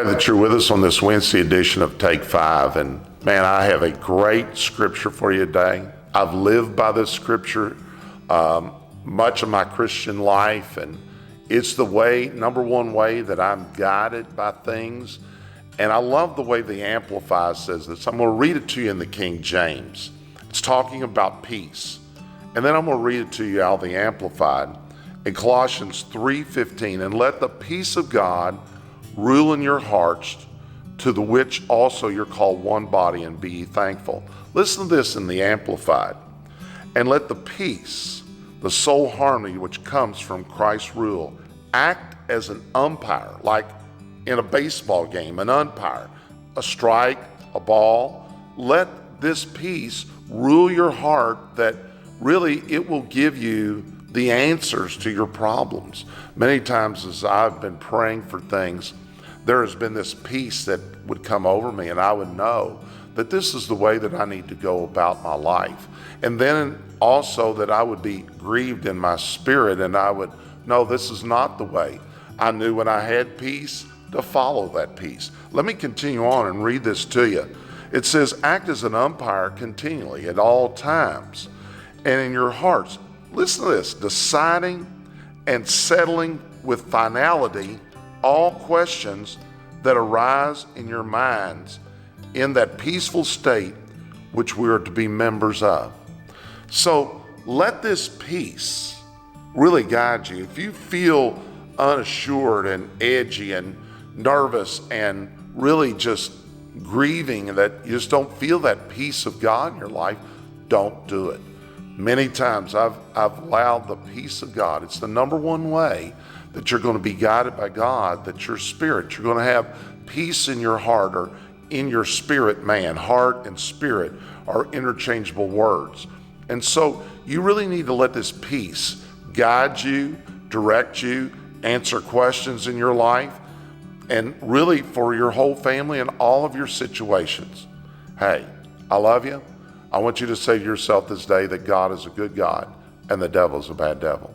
glad that you're with us on this Wednesday edition of Take 5. And man, I have a great scripture for you today. I've lived by this scripture much of my Christian life, and it's the number one way that I'm guided by things. And I love the way the Amplified says this. I'm going to read it to you in the King James. It's talking about peace. And then I'm going to read it to you out of the Amplified in Colossians 3:15. And let the peace of God rule in your hearts, to the which also you're called one body, and be ye thankful. Listen to this in the Amplified. And let the peace, the soul harmony which comes from Christ's rule, act as an umpire, like in a baseball game, an umpire, a strike, a ball. Let this peace rule your heart, that really it will give you the answers to your problems. Many times as I've been praying for things, there has been this peace that would come over me, and I would know that this is the way that I need to go about my life. And then also that I would be grieved in my spirit, and I would know this is not the way. I knew when I had peace to follow that peace. Let me continue on and read this to you. It says, act as an umpire continually at all times, and in your hearts, listen to this, deciding and settling with finality all questions that arise in your minds in that peaceful state which we are to be members of. So let this peace really guide you. If you feel unassured and edgy and nervous and really just grieving that you just don't feel that peace of God in your life, don't do it. Many times I've allowed the peace of God. It's the number one way that you're going to be guided by God, that your spirit, you're going to have peace in your heart, or in your spirit man. Heart and spirit are interchangeable words. And so you really need to let this peace guide you, direct you, answer questions in your life, and really for your whole family and all of your situations. Hey, I love you. I want you to say to yourself this day that God is a good God and the devil is a bad devil.